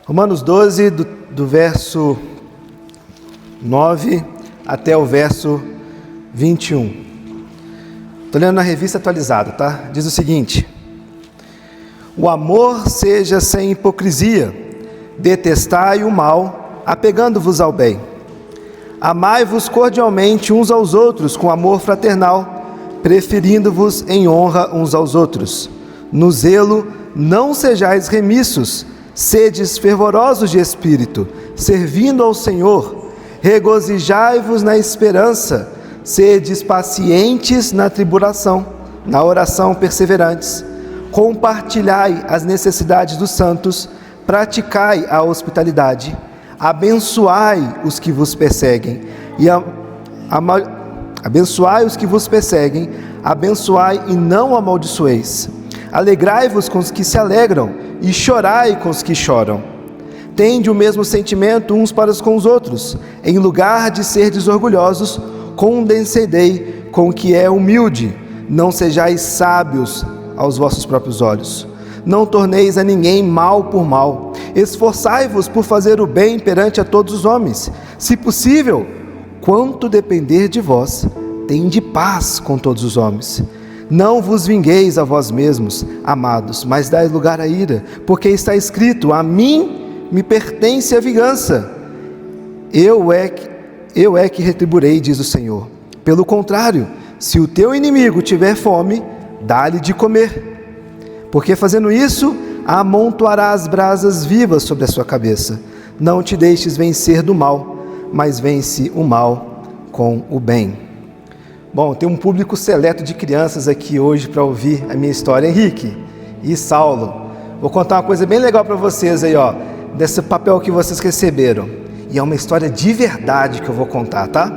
Romanos 12, do verso 9 até o verso 21. Estou lendo na revista atualizada, tá? Diz o seguinte: o amor seja sem hipocrisia, detestai o mal, apegando-vos ao bem. Amai-vos cordialmente uns aos outros com amor fraternal, preferindo-vos em honra uns aos outros. No zelo não sejais remissos, sedes fervorosos de espírito, servindo ao Senhor. Regozijai-vos na esperança, sedes pacientes na tribulação, na oração perseverantes. Compartilhai as necessidades dos santos, praticai a hospitalidade. Abençoai os que vos perseguem, abençoai os que vos perseguem, abençoai e não amaldiçoeis. Alegrai-vos com os que se alegram e chorai com os que choram. Tende o mesmo sentimento uns para com os outros. Em lugar de serdes orgulhosos, condescendei com o que é humilde. Não sejais sábios aos vossos próprios olhos. Não torneis a ninguém mal por mal. Esforçai-vos por fazer o bem perante a todos os homens. Se possível, quanto depender de vós, tende paz com todos os homens. Não vos vingueis a vós mesmos, amados, mas dai lugar à ira, porque está escrito: a mim me pertence a vingança. Eu é que retribuirei, diz o Senhor. Pelo contrário, se o teu inimigo tiver fome, dá-lhe de comer, porque fazendo isso, amontoarás brasas vivas sobre a sua cabeça. Não te deixes vencer do mal, mas vence o mal com o bem. Bom, tem um público seleto de crianças aqui hoje para ouvir a minha história. Henrique e Saulo, vou contar uma coisa bem legal para vocês aí, ó, desse papel que vocês receberam. E é uma história de verdade que eu vou contar, tá?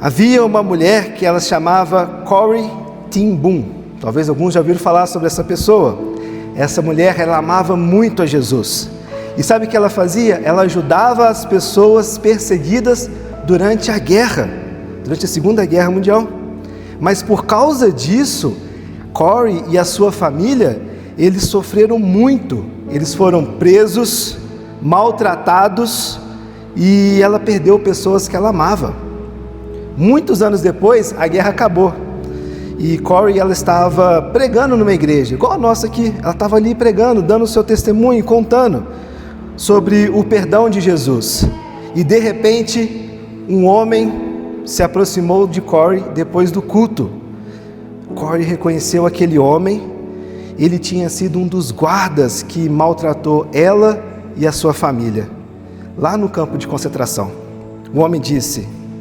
Havia uma mulher que ela chamava Corrie ten Boom. Talvez alguns já ouviram falar sobre essa pessoa. Essa mulher, ela amava muito a Jesus. E sabe o que ela fazia? Ela ajudava as pessoas perseguidas durante a guerra, durante a Segunda Guerra Mundial. Mas por causa disso, Corrie e a sua família, eles sofreram muito. Eles foram presos, maltratados, e ela perdeu pessoas que ela amava. Muitos anos depois, a guerra acabou. E Corrie, ela estava pregando numa igreja, igual a nossa aqui. Ela estava ali pregando, dando o seu testemunho, contando sobre o perdão de Jesus. E de repente, um homem se aproximou de Corrie depois do culto. Corrie reconheceu aquele homem. Ele tinha sido um dos guardas que maltratou ela e a sua família, lá no campo de concentração. O homem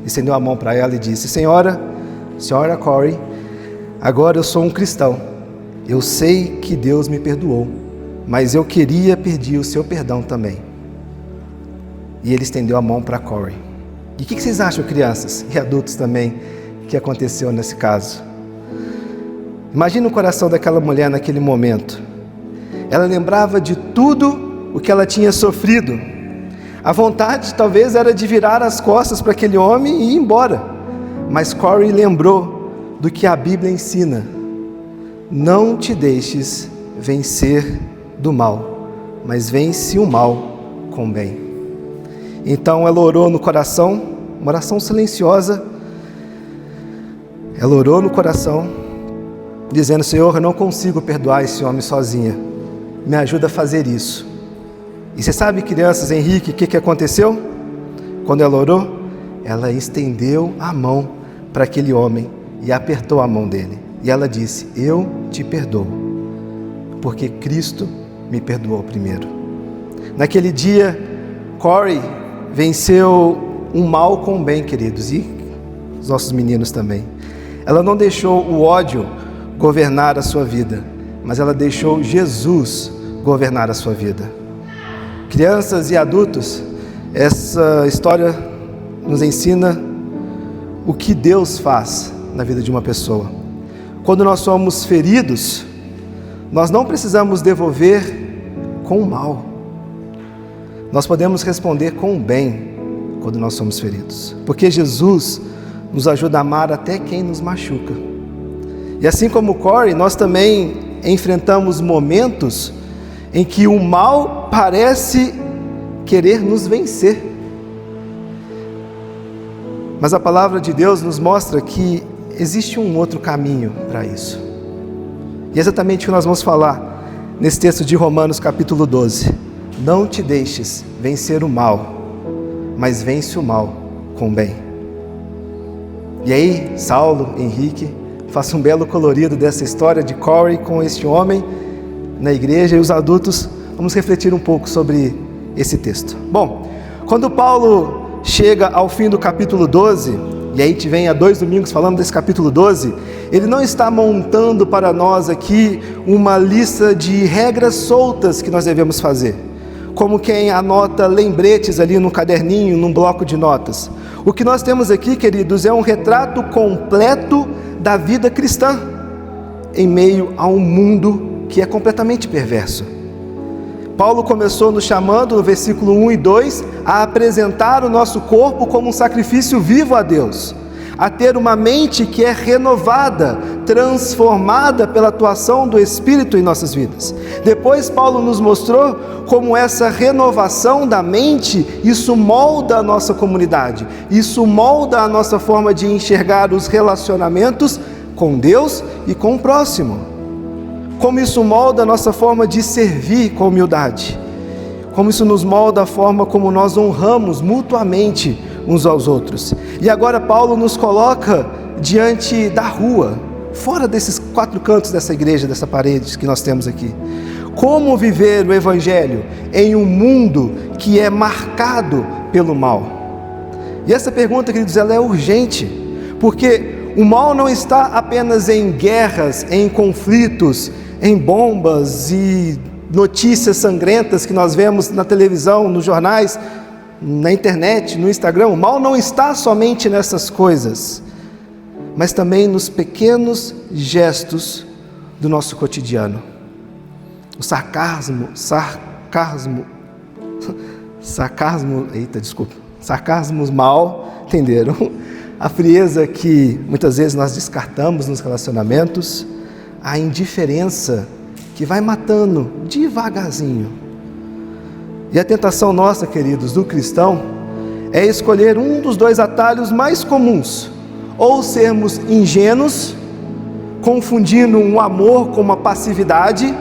estendeu a mão para ela e disse: Senhora Corrie, agora eu sou um cristão. Eu sei que Deus me perdoou, mas eu queria pedir o seu perdão também. E ele estendeu a mão para Corrie. E o que vocês acham, crianças e adultos também, que aconteceu nesse caso? Imagina o coração daquela mulher naquele momento. Ela lembrava de tudo o que ela tinha sofrido. A vontade talvez era de virar as costas para aquele homem e ir embora. Mas Corrie lembrou do que a Bíblia ensina: não te deixes vencer do mal, mas vence o mal com o bem. Então ela orou no coração, uma oração silenciosa. Ela orou no coração, dizendo: Senhor, eu não consigo perdoar esse homem sozinha, me ajuda a fazer isso. E você sabe, crianças, Henrique, o que aconteceu? Quando ela orou, ela estendeu a mão para aquele homem e apertou a mão dele. E ela disse: eu te perdoo, porque Cristo me perdoou primeiro. Naquele dia, Corrie venceu um mal com o bem, queridos, e os nossos meninos também. Ela não deixou o ódio governar a sua vida, mas ela deixou Jesus governar a sua vida. Crianças e adultos, essa história nos ensina o que Deus faz na vida de uma pessoa. Quando nós somos feridos, nós não precisamos devolver com o mal. Nós podemos responder com o bem quando nós somos feridos, porque Jesus nos ajuda a amar até quem nos machuca. E assim como Corrie, nós também enfrentamos momentos em que o mal parece querer nos vencer. Mas a palavra de Deus nos mostra que existe um outro caminho para isso. E é exatamente o que nós vamos falar nesse texto de Romanos capítulo 12. Não te deixes vencer o mal, mas vence o mal com o bem. E aí, Saulo, Henrique, faça um belo colorido dessa história de Corey com este homem na igreja, e os adultos vamos refletir um pouco sobre esse texto. Bom, quando Paulo chega ao fim do capítulo 12, e aí te vem há 2 domingos falando desse capítulo 12, ele não está montando para nós aqui uma lista de regras soltas que nós devemos fazer, como quem anota lembretes ali num caderninho, num bloco de notas. O que nós temos aqui, queridos, é um retrato completo da vida cristã, em meio a um mundo que é completamente perverso. Paulo começou nos chamando, no versículo 1 e 2, a apresentar o nosso corpo como um sacrifício vivo a Deus, a ter uma mente que é renovada, transformada pela atuação do Espírito em nossas vidas. Depois Paulo nos mostrou como essa renovação da mente, isso molda a nossa comunidade, isso molda a nossa forma de enxergar os relacionamentos com Deus e com o próximo. Como isso molda a nossa forma de servir com humildade, como isso nos molda a forma como nós honramos mutuamente uns aos outros. E agora Paulo nos coloca diante da rua, fora desses 4 cantos dessa igreja, dessa parede que nós temos aqui. Como viver o Evangelho em um mundo que é marcado pelo mal? E essa pergunta, queridos, ela é urgente, porque o mal não está apenas em guerras, em conflitos, em bombas e notícias sangrentas que nós vemos na televisão, nos jornais, na internet, no Instagram. O mal não está somente nessas coisas, mas também nos pequenos gestos do nosso cotidiano. O sarcasmo, sarcasmos mal, entenderam? A frieza que muitas vezes nós descartamos nos relacionamentos, a indiferença que vai matando devagarzinho. E a tentação nossa, queridos, do cristão, é escolher um dos 2 atalhos mais comuns, ou sermos ingênuos, confundindo um amor com uma passividade,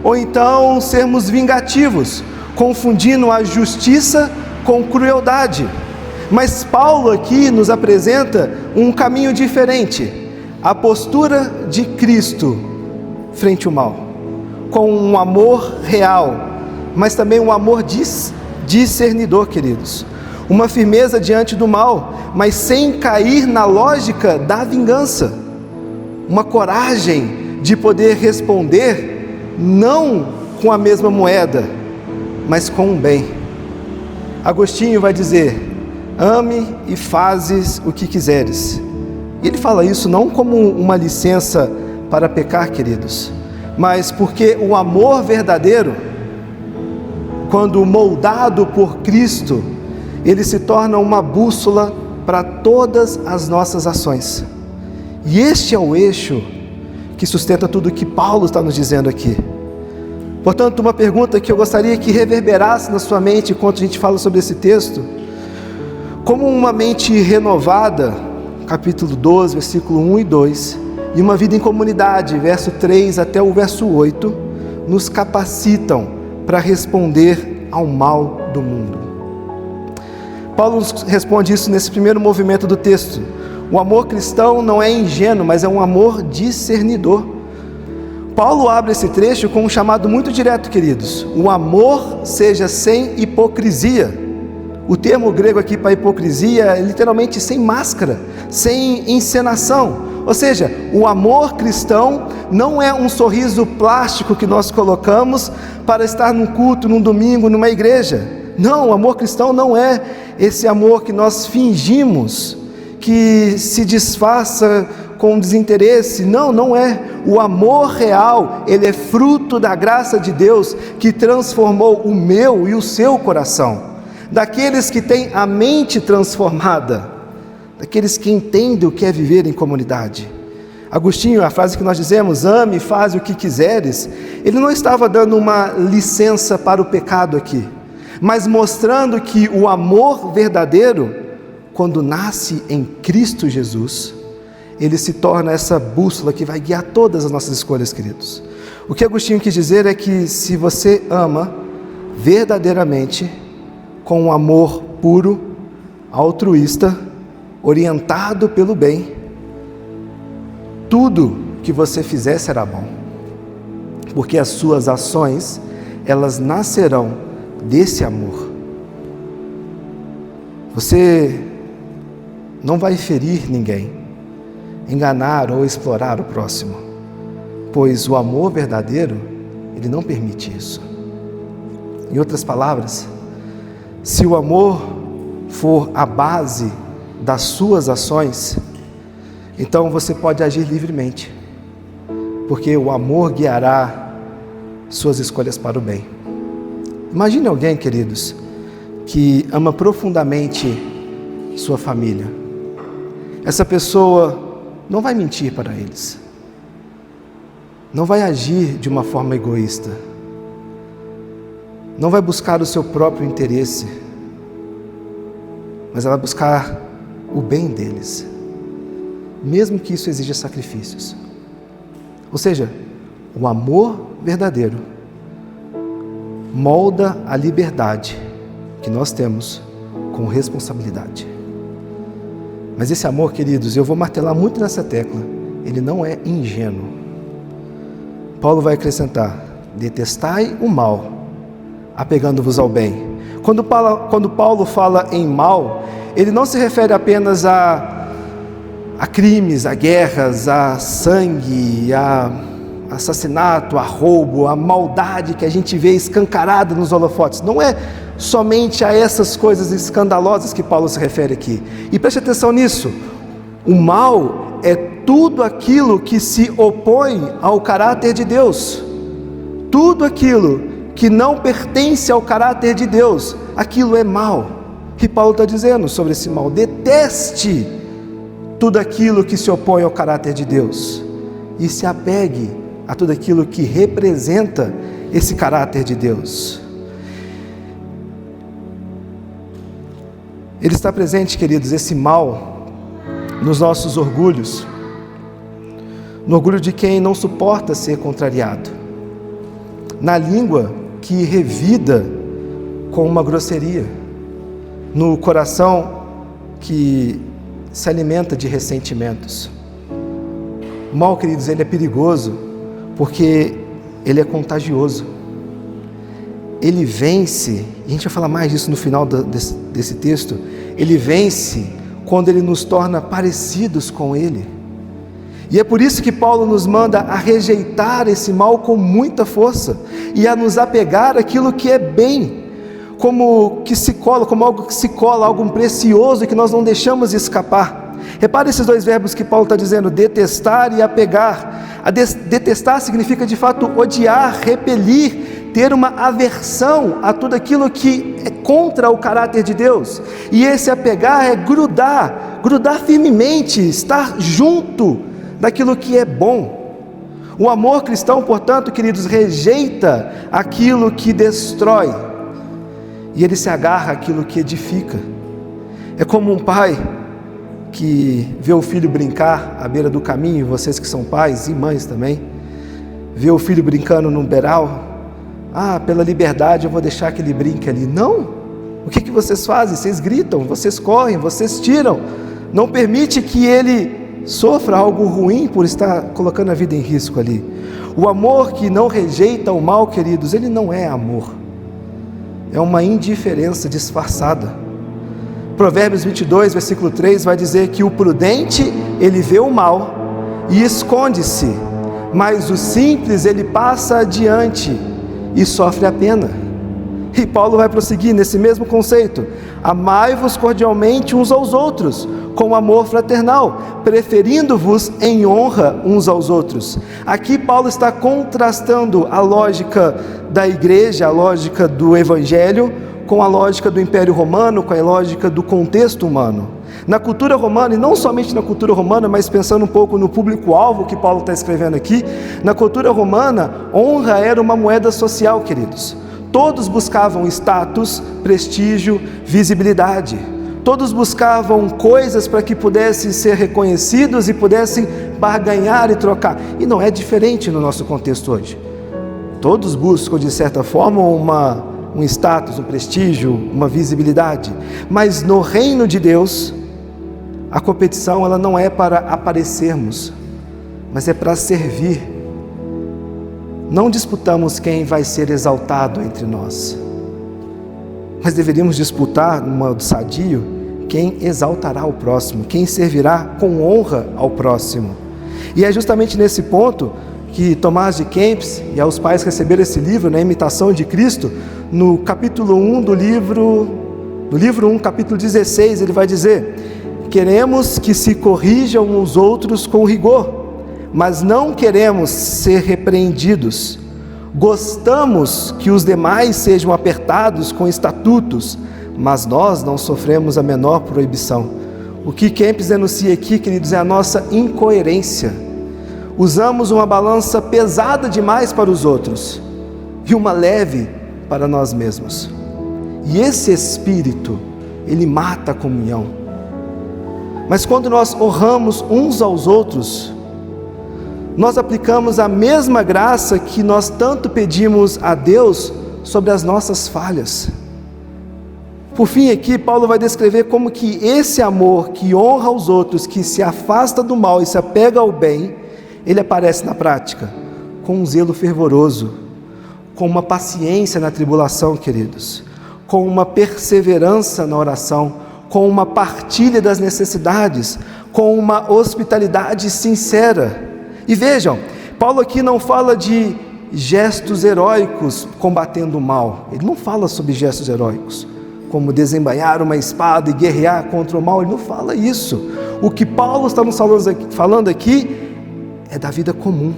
ou então sermos vingativos, confundindo a justiça com crueldade. Mas Paulo aqui nos apresenta um caminho diferente, a postura de Cristo frente ao mal, com um amor real, mas também um amor discernidor, queridos, uma firmeza diante do mal, mas sem cair na lógica da vingança, uma coragem de poder responder não com a mesma moeda, mas com o bem. Agostinho vai dizer: ame e fazes o que quiseres. E ele fala isso não como uma licença para pecar, queridos, mas porque o amor verdadeiro, quando moldado por Cristo, ele se torna uma bússola para todas as nossas ações. E este é o eixo que sustenta tudo o que Paulo está nos dizendo aqui. Portanto, uma pergunta que eu gostaria que reverberasse na sua mente enquanto a gente fala sobre esse texto: como uma mente renovada, capítulo 12, versículo 1 e 2, e uma vida em comunidade, verso 3 até o verso 8, nos capacitam para responder ao mal do mundo. Paulo nos responde isso nesse primeiro movimento do texto. O amor cristão não é ingênuo, mas é um amor discernidor. Paulo abre esse trecho com um chamado muito direto, queridos: o amor seja sem hipocrisia. O termo grego aqui para hipocrisia é literalmente sem máscara, sem encenação. Ou seja, o amor cristão não é um sorriso plástico que nós colocamos para estar num culto, num domingo, numa igreja. Não, o amor cristão não é esse amor que nós fingimos, que se disfarça com desinteresse. Não, não é. O amor real, ele é fruto da graça de Deus que transformou o meu e o seu coração. Daqueles que têm a mente transformada, daqueles que entendem o que é viver em comunidade. Agostinho, a frase que nós dizemos, ame e faz o que quiseres, ele não estava dando uma licença para o pecado aqui, mas mostrando que o amor verdadeiro, quando nasce em Cristo Jesus, ele se torna essa bússola que vai guiar todas as nossas escolhas, queridos. O que Agostinho quis dizer é que se você ama verdadeiramente, com um amor puro, altruísta, orientado pelo bem, tudo que você fizer será bom, porque as suas ações, elas nascerão desse amor. Você não vai ferir ninguém, enganar ou explorar o próximo, pois o amor verdadeiro, ele não permite isso. Em outras palavras, se o amor for a base das suas ações, então você pode agir livremente, porque o amor guiará suas escolhas para o bem. Imagine alguém, queridos, que ama profundamente sua família. Essa pessoa não vai mentir para eles, não vai agir de uma forma egoísta, não vai buscar o seu próprio interesse, mas ela vai buscar o bem deles, mesmo que isso exija sacrifícios. Ou seja, o amor verdadeiro molda a liberdade que nós temos com responsabilidade. Mas esse amor, queridos, eu vou martelar muito nessa tecla, ele não é ingênuo. Paulo vai acrescentar: detestai o mal, apegando-vos ao bem. Quando Paulo fala em mal, ele não se refere apenas a crimes, a guerras, a sangue, a assassinato, a roubo, a maldade que a gente vê escancarada nos holofotes. Não é somente a essas coisas escandalosas que Paulo se refere aqui. E preste atenção nisso: o mal é tudo aquilo que se opõe ao caráter de Deus. Tudo aquilo que não pertence ao caráter de Deus, aquilo é mal. E Paulo está dizendo sobre esse mal: deteste tudo aquilo que se opõe ao caráter de Deus e se apegue a tudo aquilo que representa esse caráter de Deus. Ele está presente, queridos, esse mal, nos nossos orgulhos, no orgulho de quem não suporta ser contrariado, na língua que revida com uma grosseria, no coração que se alimenta de ressentimentos. O mal, queridos, ele é perigoso, porque ele é contagioso. Ele vence, e a gente vai falar mais disso no final desse texto, ele vence quando ele nos torna parecidos com ele. E é por isso que Paulo nos manda a rejeitar esse mal com muita força e a nos apegar àquilo que é bem, como algo que se cola, algo precioso e que nós não deixamos escapar. Repare esses dois verbos que Paulo está dizendo: detestar e apegar. Detestar significa de fato odiar, repelir, ter uma aversão a tudo aquilo que é contra o caráter de Deus. E esse apegar é grudar firmemente, estar junto daquilo que é bom. O amor cristão, portanto, queridos, rejeita aquilo que destrói e ele se agarra àquilo que edifica. É como um pai que vê o filho brincar à beira do caminho, vocês que são pais e mães também, vê o filho brincando num beiral. Pela liberdade eu vou deixar que ele brinque ali. Não! O que vocês fazem? Vocês gritam, vocês correm, vocês tiram. Não permite que ele sofra algo ruim por estar colocando a vida em risco ali. O amor que não rejeita o mal, queridos, ele não é amor. É uma indiferença disfarçada. Provérbios 22, versículo 3 vai dizer que o prudente, ele vê o mal e esconde-se, mas o simples, ele passa adiante e sofre a pena. E Paulo vai prosseguir nesse mesmo conceito: amai-vos cordialmente uns aos outros, com amor fraternal, preferindo-vos em honra uns aos outros. Aqui Paulo está contrastando a lógica da igreja, a lógica do evangelho, com a lógica do Império Romano, com a lógica do contexto humano. Na cultura romana, e não somente na cultura romana, mas pensando um pouco no público-alvo que Paulo está escrevendo aqui, na cultura romana, honra era uma moeda social, queridos. Todos buscavam status, prestígio, visibilidade. Todos buscavam coisas para que pudessem ser reconhecidos e pudessem barganhar e trocar. E não é diferente no nosso contexto hoje. Todos buscam, de certa forma, um status, um prestígio, uma visibilidade. Mas no reino de Deus, a competição ela não é para aparecermos, mas é para servir. Não disputamos quem vai ser exaltado entre nós, mas deveríamos disputar, no modo sadio, quem exaltará o próximo, quem servirá com honra ao próximo. E é justamente nesse ponto que Tomás de Kempis e aos pais receberam esse livro, na Imitação de Cristo, no capítulo 1 do livro 1, capítulo 16, ele vai dizer: queremos que se corrijam os outros com rigor, mas não queremos ser repreendidos. Gostamos que os demais sejam apertados com estatutos, mas nós não sofremos a menor proibição. O que Kempis denuncia aqui, queridos, é a nossa incoerência. Usamos uma balança pesada demais para os outros e uma leve para nós mesmos. E esse espírito, ele mata a comunhão. Mas quando nós honramos uns aos outros, nós aplicamos a mesma graça que nós tanto pedimos a Deus sobre as nossas falhas. Por fim, aqui Paulo vai descrever como que esse amor que honra os outros, que se afasta do mal e se apega ao bem, ele aparece na prática com um zelo fervoroso, com uma paciência na tribulação, queridos, com uma perseverança na oração, com uma partilha das necessidades, com uma hospitalidade sincera. E vejam, Paulo aqui não fala de gestos heróicos combatendo o mal. Ele não fala sobre gestos heróicos, como desembainhar uma espada e guerrear contra o mal. Ele não fala isso. O que Paulo está nos falando aqui é da vida comum,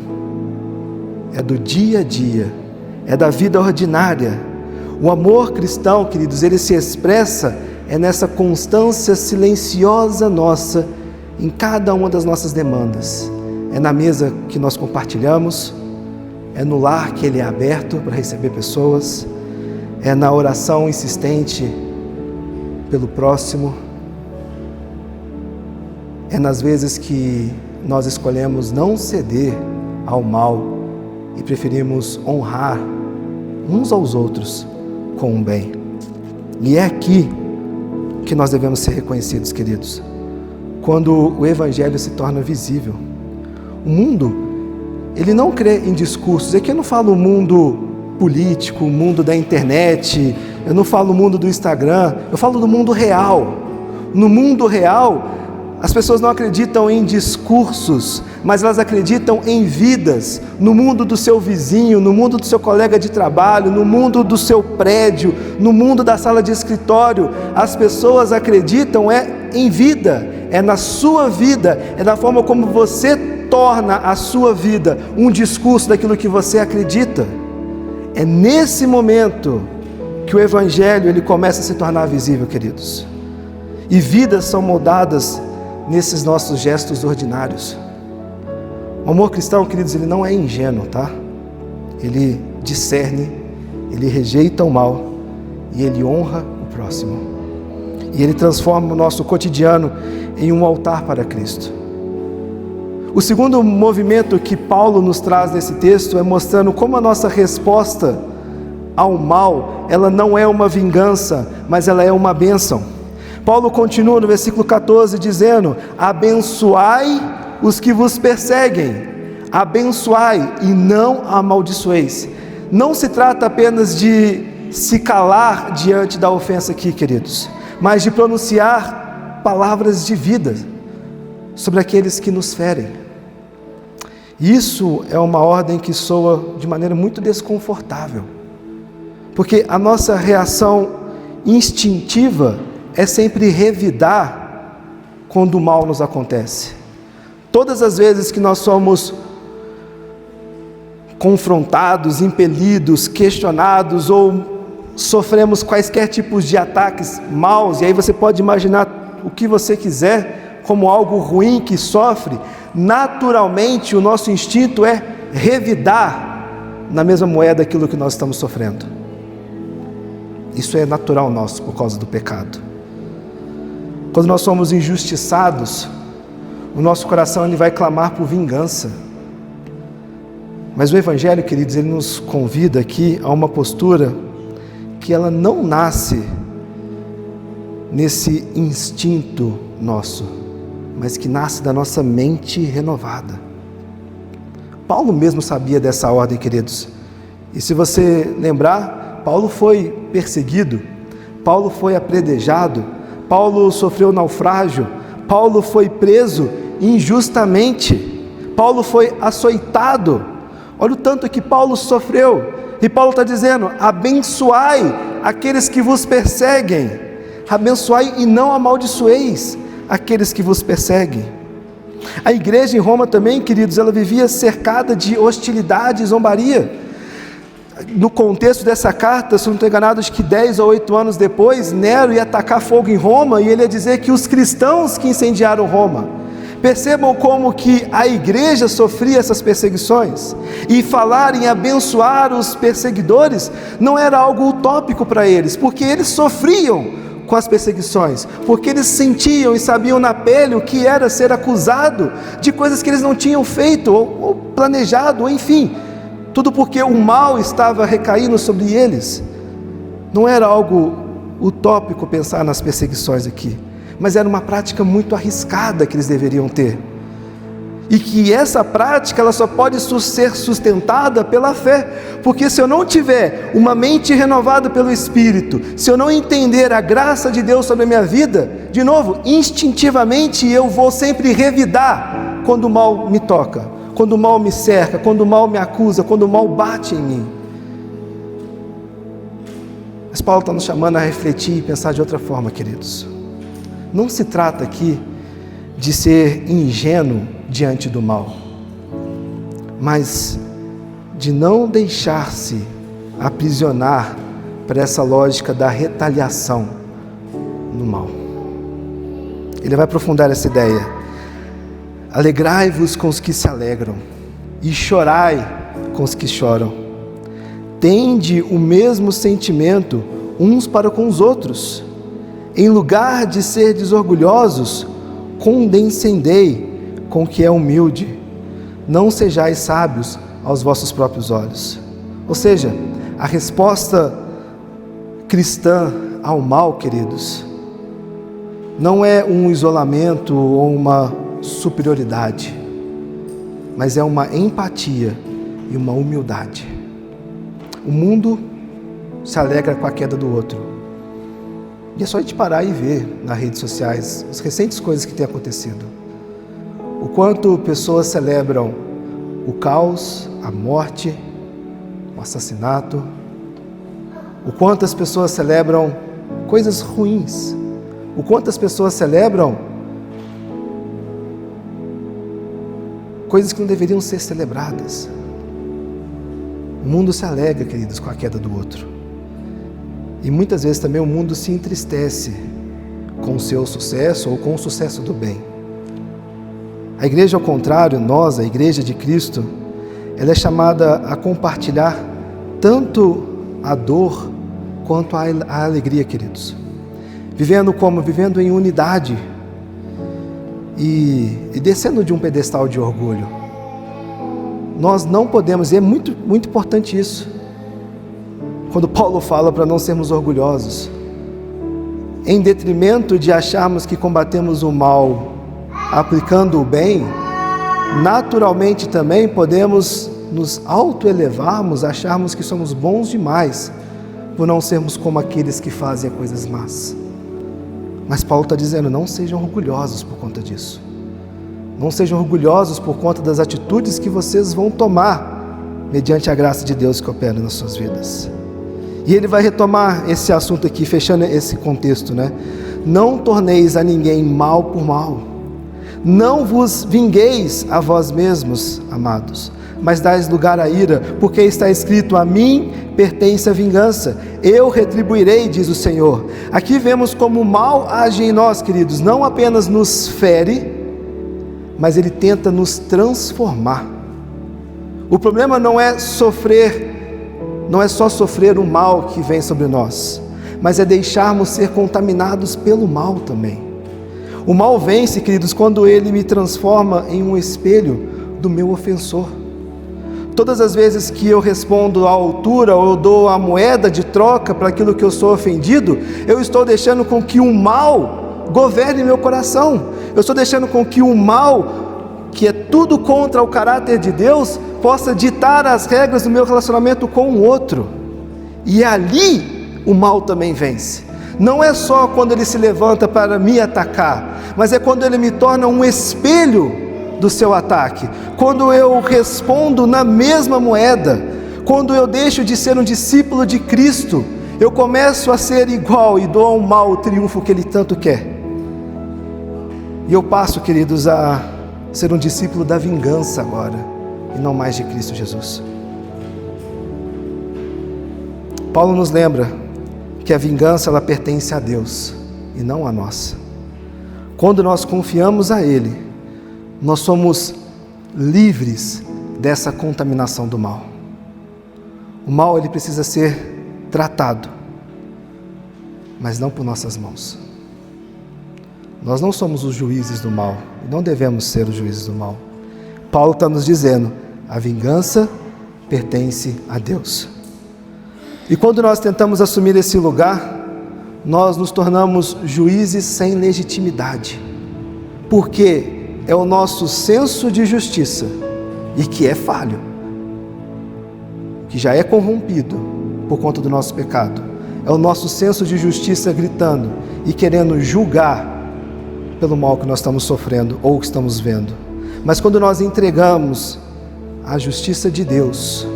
é do dia a dia, é da vida ordinária. O amor cristão, queridos, ele se expressa nessa constância silenciosa nossa em cada uma das nossas demandas. É na mesa que nós compartilhamos, é no lar que ele é aberto para receber pessoas, é na oração insistente pelo próximo, é nas vezes que nós escolhemos não ceder ao mal e preferimos honrar uns aos outros com o bem. E é aqui que nós devemos ser reconhecidos, queridos, quando o Evangelho se torna visível. O mundo, ele não crê em discursos. Aqui eu não falo o mundo político, o mundo da internet, eu não falo o mundo do Instagram, eu falo do mundo real. No mundo real, as pessoas não acreditam em discursos, mas elas acreditam em vidas, no mundo do seu vizinho, no mundo do seu colega de trabalho, no mundo do seu prédio, no mundo da sala de escritório. As pessoas acreditam em vida, é na sua vida, é na forma como você torna a sua vida um discurso daquilo que você acredita. É nesse momento que o Evangelho ele começa a se tornar visível, queridos. E vidas são moldadas nesses nossos gestos ordinários. O amor cristão, queridos, ele não é ingênuo, tá? Ele discerne, ele rejeita o mal e ele honra o próximo. E ele transforma o nosso cotidiano em um altar para Cristo. O segundo movimento que Paulo nos traz nesse texto é mostrando como a nossa resposta ao mal, ela não é uma vingança, mas ela é uma bênção. Paulo continua no versículo 14 dizendo: abençoai os que vos perseguem, abençoai e não amaldiçoeis. Não se trata apenas de se calar diante da ofensa aqui, queridos, mas de pronunciar palavras de vida sobre aqueles que nos ferem. Isso é uma ordem que soa de maneira muito desconfortável, porque a nossa reação instintiva é sempre revidar quando o mal nos acontece. Todas as vezes que nós somos confrontados, impelidos, questionados ou sofremos quaisquer tipos de ataques maus, e aí você pode imaginar o que você quiser como algo ruim que sofre, naturalmente o nosso instinto é revidar na mesma moeda aquilo que nós estamos sofrendo. Isso é natural nosso por causa do pecado. Quando nós somos injustiçados, o nosso coração ele vai clamar por vingança. Mas o Evangelho, queridos, ele nos convida aqui a uma postura que ela não nasce nesse instinto nosso, mas que nasce da nossa mente renovada. Paulo mesmo sabia dessa ordem, queridos. E se você lembrar, Paulo foi perseguido, Paulo foi apedrejado, Paulo sofreu naufrágio, Paulo foi preso injustamente, Paulo foi açoitado. Olha o tanto que Paulo sofreu. E Paulo está dizendo: abençoai aqueles que vos perseguem, abençoai e não amaldiçoeis aqueles que vos perseguem. A igreja em Roma também, queridos, ela vivia cercada de hostilidade e zombaria. No contexto dessa carta, se não estou enganado, acho que 10 ou 8 anos depois, Nero ia atacar fogo em Roma e ele ia dizer que os cristãos que incendiaram Roma. Percebam como que a igreja sofria essas perseguições, e falar em abençoar os perseguidores não era algo utópico para eles, porque eles sofriam com as perseguições, porque eles sentiam e sabiam na pele o que era ser acusado de coisas que eles não tinham feito, ou planejado, ou enfim, tudo porque o mal estava recaindo sobre eles. Não era algo utópico pensar nas perseguições aqui, mas era uma prática muito arriscada que eles deveriam ter, e que essa prática ela só pode ser sustentada pela fé, porque se eu não tiver uma mente renovada pelo Espírito, se eu não entender a graça de Deus sobre a minha vida, de novo, instintivamente eu vou sempre revidar quando o mal me toca, quando o mal me cerca, quando o mal me acusa, quando o mal bate em mim. Mas Paulo está nos chamando a refletir e pensar de outra forma, queridos. Não se trata aqui de ser ingênuo diante do mal, mas de não deixar-se aprisionar para essa lógica da retaliação no mal. Ele vai aprofundar essa ideia. Alegrai-vos com os que se alegram, e chorai com os que choram. Tende o mesmo sentimento uns para com os outros. Em lugar de serdes orgulhosos, condescendei com o que é humilde. Não sejais sábios aos vossos próprios olhos. Ou seja, a resposta cristã ao mal, queridos, não é um isolamento ou uma superioridade, mas é uma empatia e uma humildade. O mundo se alegra com a queda do outro. E é só a gente parar e ver nas redes sociais as recentes coisas que têm acontecido. O quanto pessoas celebram o caos, a morte, o assassinato. O quanto as pessoas celebram coisas ruins. O quanto as pessoas celebram coisas que não deveriam ser celebradas. O mundo se alegra, queridos, com a queda do outro. E muitas vezes também o mundo se entristece com o seu sucesso ou com o sucesso do bem. A igreja, ao contrário, nós, a igreja de Cristo, ela é chamada a compartilhar tanto a dor quanto a alegria, queridos. Vivendo em unidade e descendo de um pedestal de orgulho. Nós não podemos, e é muito, muito importante isso, quando Paulo fala para não sermos orgulhosos, em detrimento de acharmos que combatemos o mal aplicando o bem, naturalmente também podemos nos autoelevarmos, acharmos que somos bons demais por não sermos como aqueles que fazem coisas más. Mas Paulo está dizendo, não sejam orgulhosos por conta disso. Não sejam orgulhosos por conta das atitudes que vocês vão tomar mediante a graça de Deus que opera nas suas vidas. E ele vai retomar esse assunto aqui, fechando esse contexto, né? Não torneis a ninguém mal por mal. Não vos vingueis a vós mesmos, amados, mas dás lugar à ira, porque está escrito: a mim pertence a vingança, eu retribuirei, diz o Senhor. Aqui vemos como o mal age em nós, queridos, não apenas nos fere, mas ele tenta nos transformar. O problema não é só sofrer o mal que vem sobre nós, mas é deixarmos ser contaminados pelo mal também. O mal vence, queridos, quando ele me transforma em um espelho do meu ofensor. Todas as vezes que eu respondo à altura, ou eu dou a moeda de troca para aquilo que eu sou ofendido, eu estou deixando com que o mal governe meu coração. Eu estou deixando com que o mal, que é tudo contra o caráter de Deus, possa ditar as regras do meu relacionamento com o outro. E ali o mal também vence. Não é só quando ele se levanta para me atacar, mas é quando ele me torna um espelho do seu ataque, quando eu respondo na mesma moeda, quando eu deixo de ser um discípulo de Cristo, eu começo a ser igual e dou ao mal o triunfo que ele tanto quer. E eu passo, queridos, a ser um discípulo da vingança agora, e não mais de Cristo Jesus. Paulo nos lembra que a vingança ela pertence a Deus e não a nós. Quando nós confiamos a Ele, nós somos livres dessa contaminação do mal. O mal ele precisa ser tratado, mas não por nossas mãos. Nós não somos os juízes do mal, e não devemos ser os juízes do mal. Paulo está nos dizendo: a vingança pertence a Deus. E quando nós tentamos assumir esse lugar, nós nos tornamos juízes sem legitimidade, porque é o nosso senso de justiça, e que é falho, que já é corrompido por conta do nosso pecado. É o nosso senso de justiça gritando e querendo julgar pelo mal que nós estamos sofrendo ou que estamos vendo. Mas quando nós entregamos a justiça de Deus,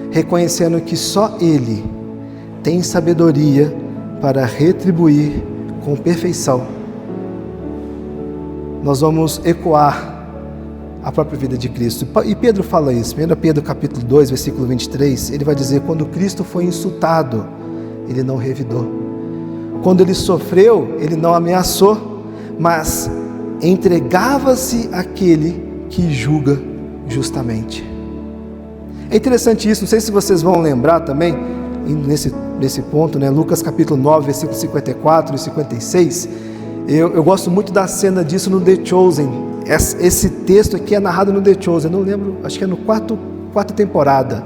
reconhecendo que só Ele tem sabedoria para retribuir com perfeição, nós vamos ecoar a própria vida de Cristo. E Pedro fala isso, 1 Pedro capítulo 2, versículo 23, ele vai dizer: quando Cristo foi insultado, ele não revidou. Quando ele sofreu, ele não ameaçou, mas entregava-se àquele que julga justamente. É interessante isso, não sei se vocês vão lembrar também, nesse ponto, né? Lucas capítulo 9, versículos 54 e 56, eu gosto muito da cena disso no The Chosen. Esse texto aqui é narrado no The Chosen, eu não lembro, acho que é no quarta temporada.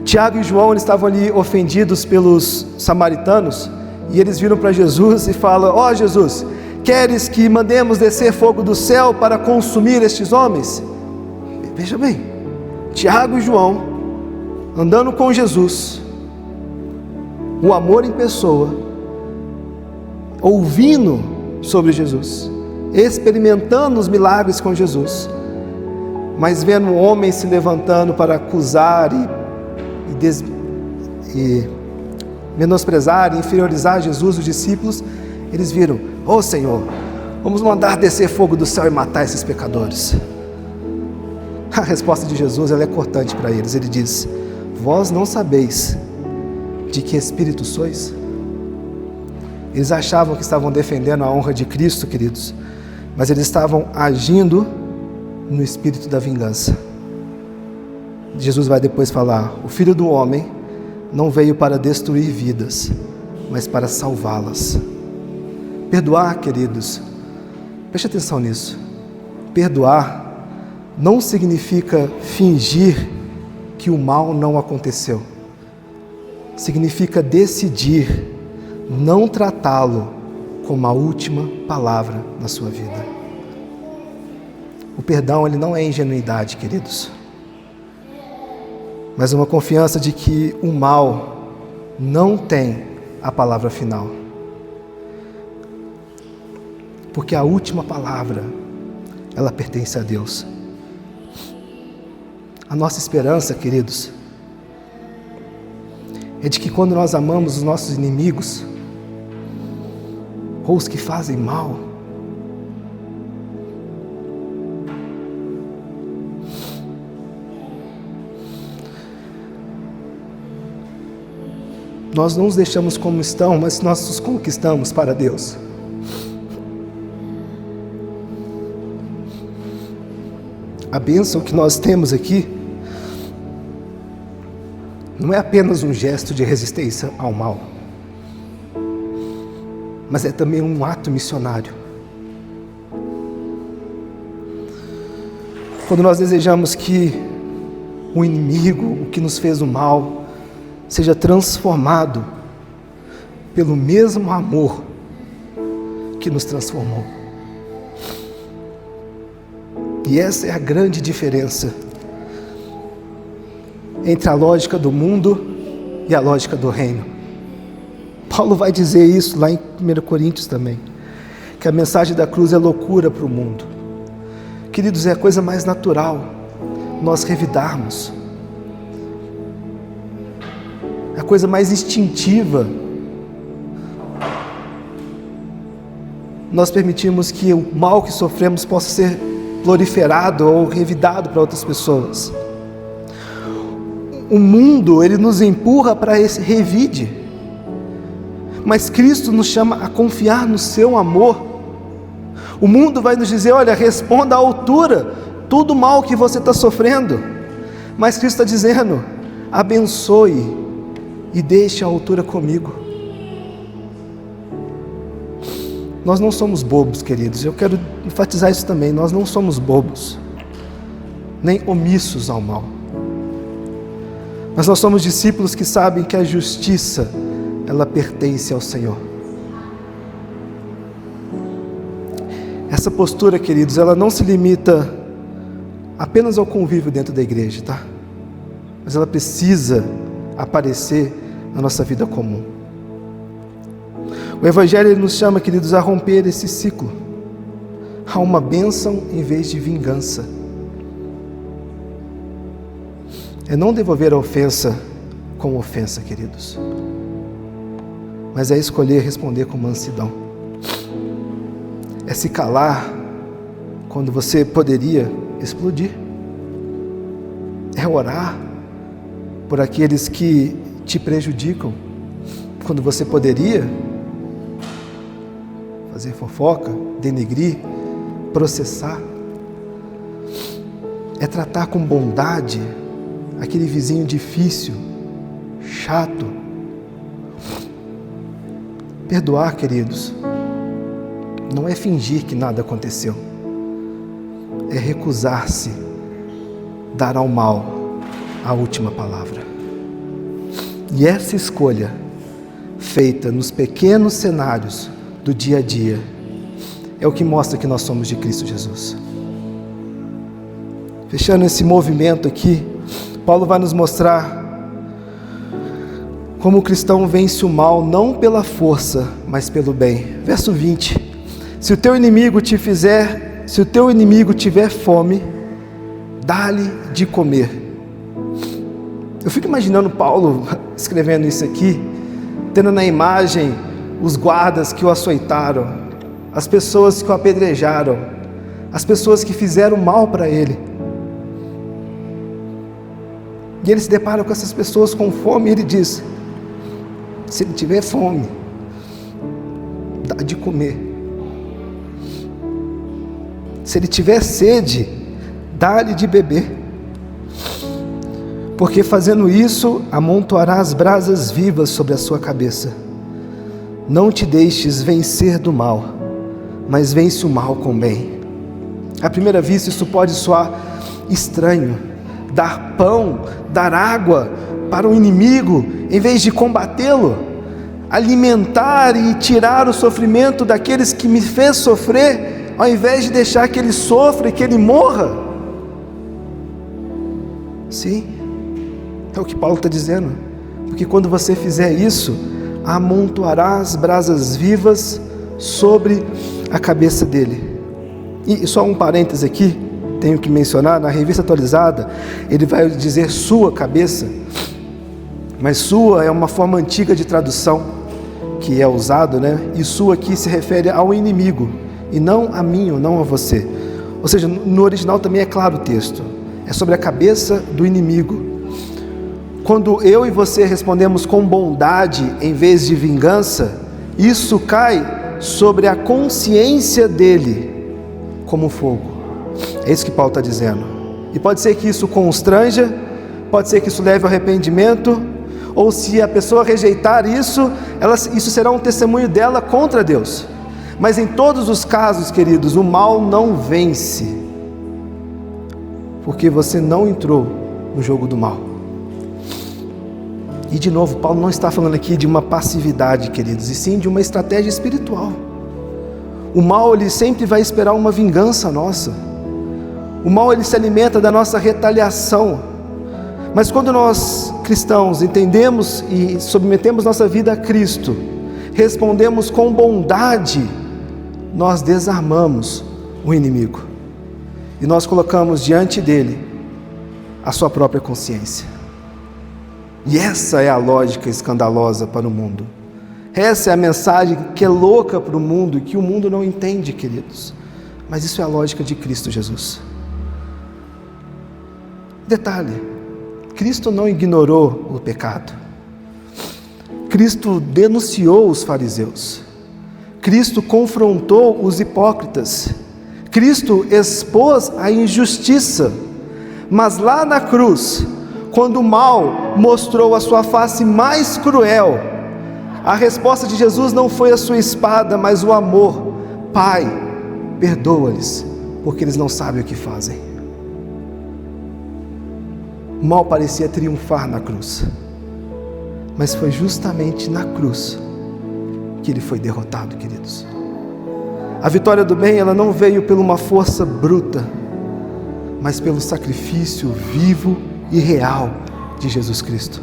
Tiago e João, eles estavam ali ofendidos pelos samaritanos, e eles viram para Jesus e falam: ó Jesus, queres que mandemos descer fogo do céu para consumir estes homens? Veja bem, Tiago e João, andando com Jesus, o amor em pessoa, ouvindo sobre Jesus, experimentando os milagres com Jesus, mas vendo homens se levantando para acusar e menosprezar e inferiorizar Jesus, os discípulos, eles viram: ó Senhor, vamos mandar descer fogo do céu e matar esses pecadores. A resposta de Jesus ela é cortante para eles. Ele diz: vós não sabeis de que espírito sois? Eles achavam que estavam defendendo a honra de Cristo, queridos, mas eles estavam agindo no espírito da vingança. Jesus vai depois falar: o Filho do Homem não veio para destruir vidas, mas para salvá-las. Perdoar, queridos, preste atenção nisso. Perdoar não significa fingir que o mal não aconteceu. Significa decidir não tratá-lo como a última palavra na sua vida. O perdão, ele não é ingenuidade, queridos, mas uma confiança de que o mal não tem a palavra final. Porque a última palavra, ela pertence a Deus. A nossa esperança, queridos, é de que quando nós amamos os nossos inimigos, ou os que fazem mal, nós não os deixamos como estão, mas nós os conquistamos para Deus. A bênção que nós temos aqui não é apenas um gesto de resistência ao mal, mas é também um ato missionário. Quando nós desejamos que o inimigo, o que nos fez o mal, seja transformado pelo mesmo amor que nos transformou. E essa é a grande diferença entre a lógica do mundo e a lógica do reino. Paulo vai dizer isso lá em 1 Coríntios também, que a mensagem da cruz é loucura para o mundo. Queridos, é a coisa mais natural nós revidarmos. É a coisa mais instintiva nós permitimos que o mal que sofremos possa ser proliferado ou revidado para outras pessoas. O mundo, ele nos empurra para esse revide, mas Cristo nos chama a confiar no seu amor. O mundo vai nos dizer: olha, responda à altura tudo o mal que você está sofrendo, mas Cristo está dizendo: abençoe e deixe a altura comigo. Nós não somos bobos, queridos, eu quero enfatizar isso também. Nós não somos bobos, nem omissos ao mal, mas nós somos discípulos que sabem que a justiça, ela pertence ao Senhor. Essa postura, queridos, ela não se limita apenas ao convívio dentro da igreja, tá? Mas ela precisa aparecer na nossa vida comum. O Evangelho, ele nos chama, queridos, a romper esse ciclo. Há uma bênção em vez de vingança. É não devolver a ofensa com ofensa, queridos, mas é escolher responder com mansidão. É se calar quando você poderia explodir. É orar por aqueles que te prejudicam, quando você poderia fazer fofoca, denegrir, processar. É tratar com bondade aquele vizinho difícil, chato. Perdoar, queridos, não é fingir que nada aconteceu, é recusar-se dar ao mal a última palavra. E essa escolha, feita nos pequenos cenários do dia a dia, é o que mostra que nós somos de Cristo Jesus. Fechando esse movimento aqui, Paulo vai nos mostrar como o cristão vence o mal não pela força, mas pelo bem. Verso 20: se o teu inimigo tiver fome, dá-lhe de comer. Eu fico imaginando Paulo escrevendo isso aqui, tendo na imagem os guardas que o açoitaram, as pessoas que o apedrejaram, as pessoas que fizeram mal para ele. E ele se depara com essas pessoas com fome e ele diz: se ele tiver fome, dá de comer. Se ele tiver sede, dá-lhe de beber. Porque fazendo isso, amontoarás brasas vivas sobre a sua cabeça. Não te deixes vencer do mal, mas vence o mal com bem. À primeira vista, isso pode soar estranho. Dar pão, dar água para o inimigo, em vez de combatê-lo. Alimentar e tirar o sofrimento daqueles que me fez sofrer, ao invés de deixar que ele sofra e que ele morra. Sim, é o que Paulo está dizendo. Porque quando você fizer isso, amontoarás brasas vivas sobre a cabeça dele. E só um parêntese aqui, tenho que mencionar, na Revista Atualizada, ele vai dizer sua cabeça, mas sua é uma forma antiga de tradução, que é usado, né? E sua aqui se refere ao inimigo, e não a mim ou não a você. Ou seja, no original também é claro o texto, é sobre a cabeça do inimigo. quando eu e você respondemos com bondade em vez de vingança, isso cai sobre a consciência dele como fogo. É isso que Paulo está dizendo. E pode ser que isso constranja, pode ser que isso leve ao arrependimento, ou se a pessoa rejeitar isso, isso será um testemunho dela contra Deus. Mas em todos os casos, queridos, o mal não vence, porque você não entrou no jogo do mal. E de novo, Paulo não está falando aqui de uma passividade, queridos, e sim de uma estratégia espiritual. O mal, ele sempre vai esperar uma vingança nossa. O mal, ele se alimenta da nossa retaliação. Mas quando nós, cristãos, entendemos e submetemos nossa vida a Cristo, respondemos com bondade, nós desarmamos o inimigo. E nós colocamos diante dele a sua própria consciência. E essa é a lógica escandalosa para o mundo. Essa é a mensagem que é louca para o mundo e que o mundo não entende, queridos. Mas isso é a lógica de Cristo Jesus. Detalhe, Cristo não ignorou o pecado. Cristo denunciou os fariseus. Cristo confrontou os hipócritas. Cristo expôs a injustiça. Mas lá na cruz, quando o mal mostrou a sua face mais cruel, a resposta de Jesus não foi a sua espada, mas o amor. Pai, perdoa-lhes, porque eles não sabem o que fazem. O mal parecia triunfar na cruz, mas foi justamente na cruz que ele foi derrotado, queridos. A vitória do bem, ela não veio por uma força bruta, mas pelo sacrifício vivo e real de Jesus Cristo.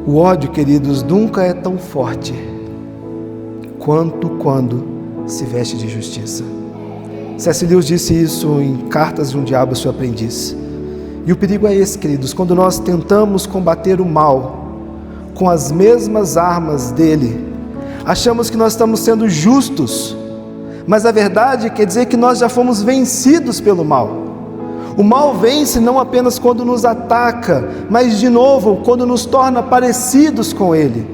O ódio, queridos, nunca é tão forte quanto quando se veste de justiça. C.S. Lewis disse isso em Cartas de um Diabo, seu aprendiz. E o perigo é esse, queridos, quando nós tentamos combater o mal com as mesmas armas dele, achamos que nós estamos sendo justos, mas a verdade quer dizer que nós já fomos vencidos pelo mal. O mal vence não apenas quando nos ataca, mas de novo, quando nos torna parecidos com ele.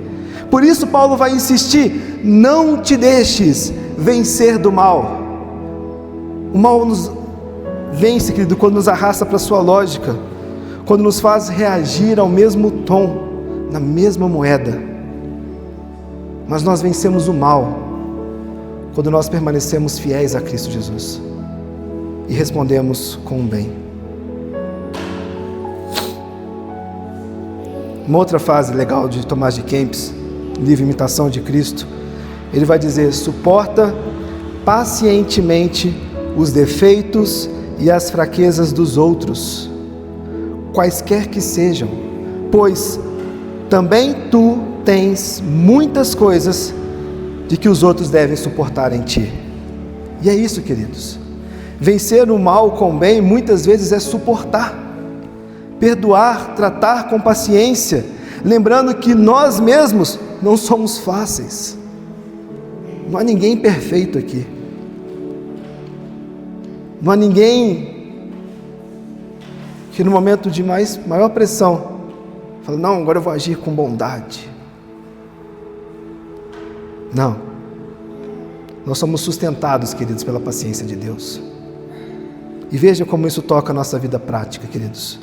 Por isso Paulo vai insistir: não te deixes vencer do mal. O mal nos vence, querido, quando nos arrasta para a sua lógica, quando nos faz reagir ao mesmo tom, na mesma moeda. Mas nós vencemos o mal quando nós permanecemos fiéis a Cristo Jesus e respondemos com o bem. Uma outra frase legal de Tomás de Kempis, livro Imitação de Cristo, ele vai dizer: suporta pacientemente os defeitos e as fraquezas dos outros, quaisquer que sejam, pois também tu tens muitas coisas de que os outros devem suportar em ti. E é isso, queridos. Vencer o mal com o bem muitas vezes é suportar, perdoar, tratar com paciência, lembrando que nós mesmos não somos fáceis. Não há ninguém perfeito aqui. Não há ninguém que no momento de maior pressão fala: não, agora eu vou agir com bondade. Não. Nós somos sustentados, queridos, pela paciência de Deus. E veja como isso toca a nossa vida prática, queridos.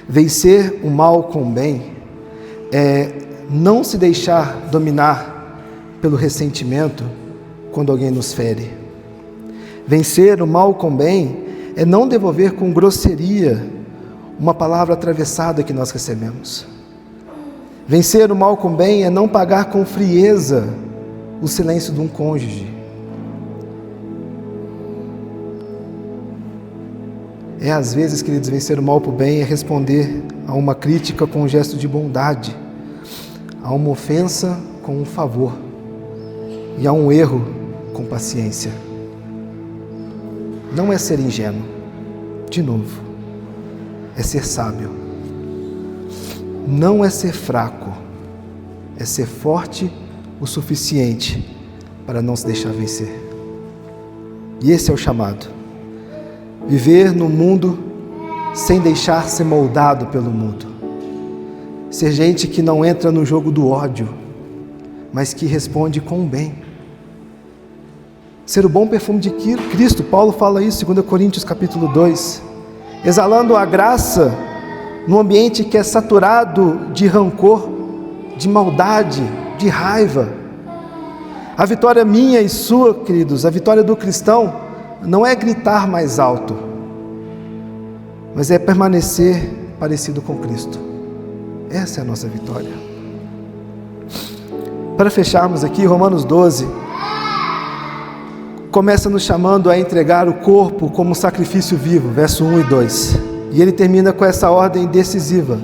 Vencer o mal com o bem é não se deixar dominar pelo ressentimento quando alguém nos fere. Vencer o mal com o bem é não devolver com grosseria uma palavra atravessada que nós recebemos. Vencer o mal com o bem é não pagar com frieza o silêncio de um cônjuge. É às vezes, queridos, vencer o mal para o bem é responder a uma crítica com um gesto de bondade, a uma ofensa com um favor e a um erro com paciência. Não é ser ingênuo, de novo, é ser sábio. Não é ser fraco, é ser forte o suficiente para não se deixar vencer. E esse é o chamado. Viver no mundo sem deixar ser moldado pelo mundo. Ser gente que não entra no jogo do ódio, mas que responde com o bem. Ser o bom perfume de Cristo, Paulo fala isso em 2 Coríntios capítulo 2, exalando a graça num ambiente que é saturado de rancor, de maldade, de raiva. A vitória minha e sua, queridos, a vitória do cristão, não é gritar mais alto, mas é permanecer parecido com Cristo. Essa é a nossa vitória. Para fecharmos aqui, Romanos 12, começa nos chamando a entregar o corpo como sacrifício vivo, verso 1 e 2. E ele termina com essa ordem decisiva: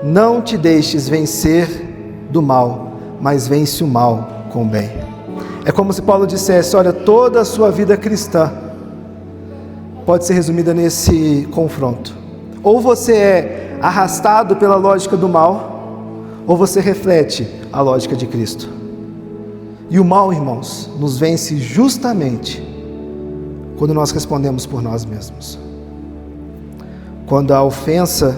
não te deixes vencer do mal, mas vence o mal com o bem. É como se Paulo dissesse: olha, toda a sua vida cristã pode ser resumida nesse confronto. Ou você é arrastado pela lógica do mal, ou você reflete a lógica de Cristo. E o mal, irmãos, nos vence justamente quando nós respondemos por nós mesmos. Quando a ofensa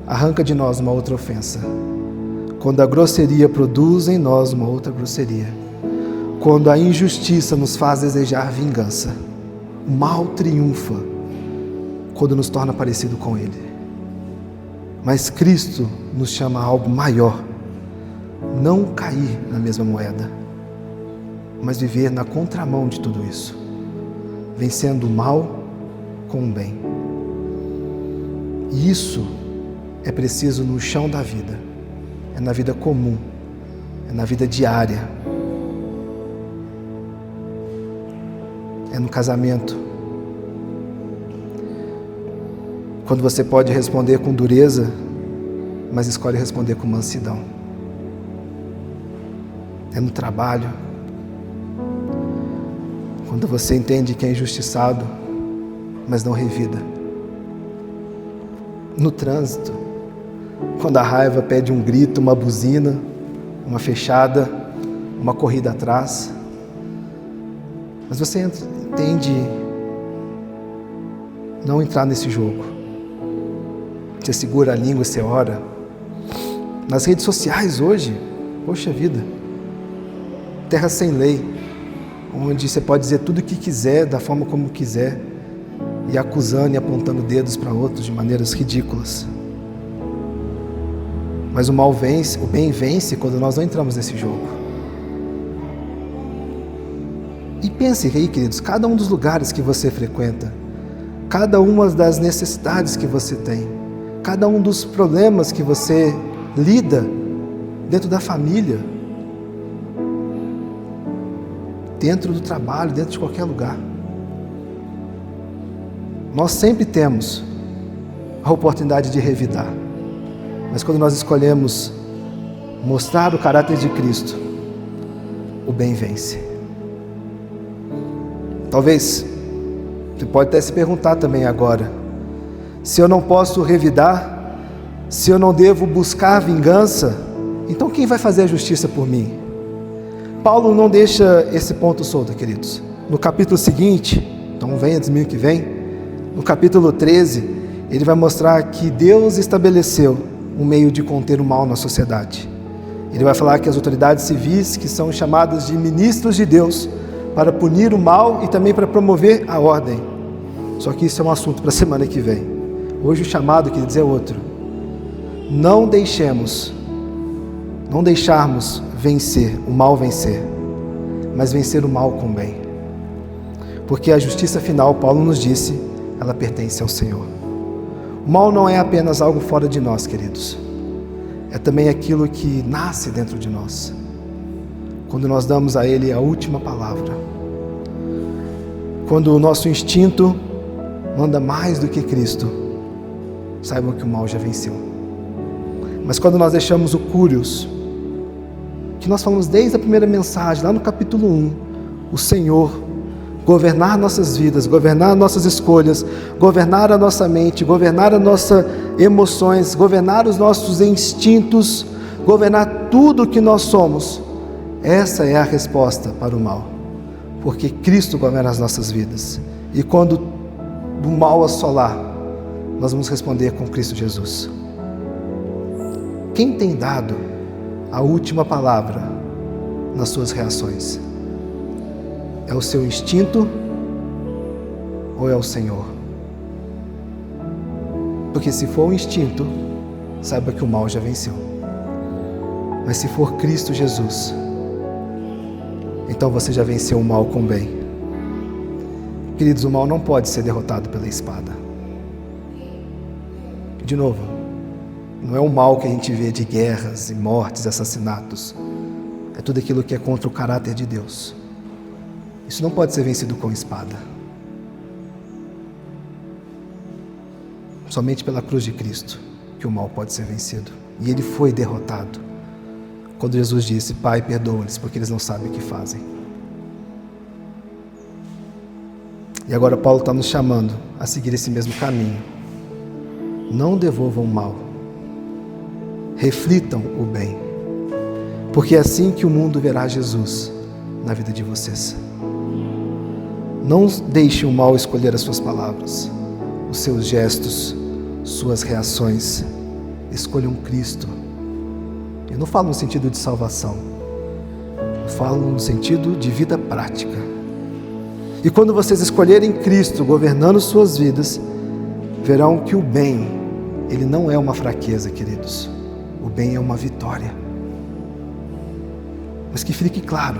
arranca de nós uma outra ofensa. Quando a grosseria produz em nós uma outra grosseria. Quando a injustiça nos faz desejar vingança. O mal triunfa quando nos torna parecido com Ele. Mas Cristo nos chama a algo maior. Não cair na mesma moeda, mas viver na contramão de tudo isso, vencendo o mal com o bem. E isso é preciso no chão da vida, é na vida comum, é na vida diária, é no casamento. Quando você pode responder com dureza, mas escolhe responder com mansidão. É no trabalho, quando você entende que é injustiçado, mas não revida. No trânsito, quando a raiva pede um grito, uma buzina, uma fechada, uma corrida atrás, mas você entende não entrar nesse jogo. Você segura a língua e você ora. Nas redes sociais hoje, poxa vida, terra sem lei, onde você pode dizer tudo o que quiser, da forma como quiser, e acusando e apontando dedos para outros de maneiras ridículas. Mas o mal vence, o bem vence quando nós não entramos nesse jogo. E pense aí, queridos, cada um dos lugares que você frequenta, cada uma das necessidades que você tem, cada um dos problemas que você lida dentro da família, dentro do trabalho, dentro de qualquer lugar. Nós sempre temos a oportunidade de revidar, mas quando nós escolhemos mostrar o caráter de Cristo, o bem vence. Talvez você pode até se perguntar também agora: se eu não posso revidar, se eu não devo buscar vingança, então quem vai fazer a justiça por mim? Paulo não deixa esse ponto solto, queridos. No capítulo seguinte, então venha domingo que vem, no capítulo 13, ele vai mostrar que Deus estabeleceu um meio de conter o mal na sociedade. Ele vai falar que as autoridades civis, que são chamadas de ministros de Deus, para punir o mal e também para promover a ordem. Só que isso é um assunto para a semana que vem. Hoje o chamado, queridos, é outro. Não deixarmos vencer, o mal vencer, mas vencer o mal com o bem. Porque a justiça final, Paulo nos disse, ela pertence ao Senhor. O mal não é apenas algo fora de nós, queridos. É também aquilo que nasce dentro de nós, quando nós damos a Ele a última palavra. Quando o nosso instinto manda mais do que Cristo, saibam que o mal já venceu. Mas quando nós deixamos o curios, que nós falamos desde a primeira mensagem, lá no capítulo 1, o Senhor governar nossas vidas, governar nossas escolhas, governar a nossa mente, governar as nossas emoções, governar os nossos instintos, governar tudo o que nós somos, essa é a resposta para o mal, porque Cristo governa as nossas vidas. E quando o mal assolar, nós vamos responder com Cristo Jesus. Quem tem dado a última palavra nas suas reações? É o seu instinto ou é o Senhor? Porque se for o instinto, saiba que o mal já venceu. Mas se for Cristo Jesus, então você já venceu o mal com o bem. Queridos, o mal não pode ser derrotado pela espada. De novo, não é o mal que a gente vê de guerras e mortes, assassinatos. É tudo aquilo que é contra o caráter de Deus. Isso não pode ser vencido com espada. Somente pela cruz de Cristo que o mal pode ser vencido. E ele foi derrotado quando Jesus disse: Pai, perdoa-lhes, porque eles não sabem o que fazem. E agora Paulo está nos chamando a seguir esse mesmo caminho. Não devolvam o mal, reflitam o bem, porque é assim que o mundo verá Jesus na vida de vocês. Não deixe o mal escolher as suas palavras, os seus gestos, suas reações. Escolham Cristo. Eu não falo no sentido de salvação, eu falo no sentido de vida prática. E quando vocês escolherem Cristo governando suas vidas, verão que o bem, ele não é uma fraqueza, queridos. O bem é uma vitória. Mas que fique claro,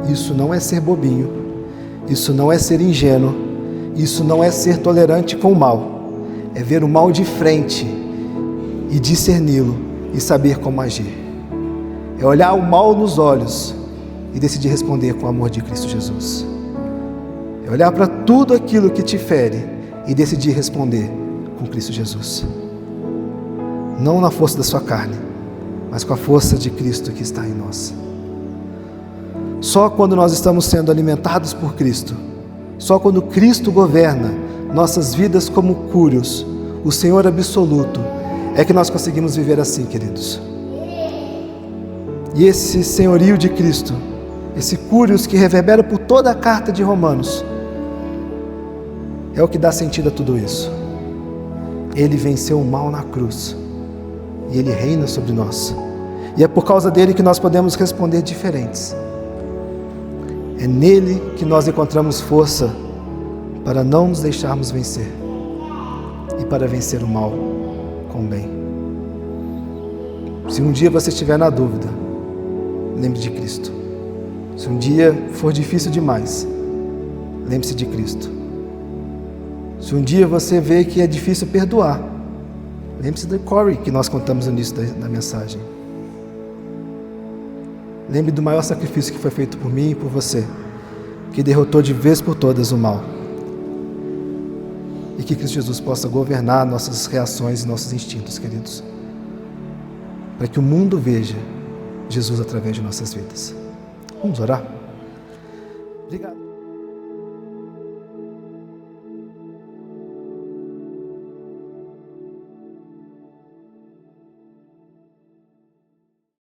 isso não é ser bobinho, isso não é ser ingênuo, isso não é ser tolerante com o mal. É ver o mal de frente e discerni-lo e saber como agir. É olhar o mal nos olhos e decidir responder com o amor de Cristo Jesus. É olhar para tudo aquilo que te fere e decidir responder com Cristo Jesus. Não na força da sua carne, mas com a força de Cristo que está em nós. Só quando nós estamos sendo alimentados por Cristo, só quando Cristo governa nossas vidas como Curios, o Senhor absoluto, é que nós conseguimos viver assim, queridos. E esse senhorio de Cristo, esse Curios que reverbera por toda a carta de Romanos, é o que dá sentido a tudo isso. Ele venceu o mal na cruz e Ele reina sobre nós. E é por causa dele que nós podemos responder diferentes. É nele que nós encontramos força para não nos deixarmos vencer e para vencer o mal com o bem. Se um dia você estiver na dúvida, lembre de Cristo. Se um dia for difícil demais, lembre-se de Cristo. Se um dia você vê que é difícil perdoar, lembre-se do Corey que nós contamos no início da mensagem. Lembre do maior sacrifício que foi feito por mim e por você, que derrotou de vez por todas o mal. E que Cristo Jesus possa governar nossas reações e nossos instintos, queridos, para que o mundo veja Jesus através de nossas vidas. Vamos orar? Obrigado.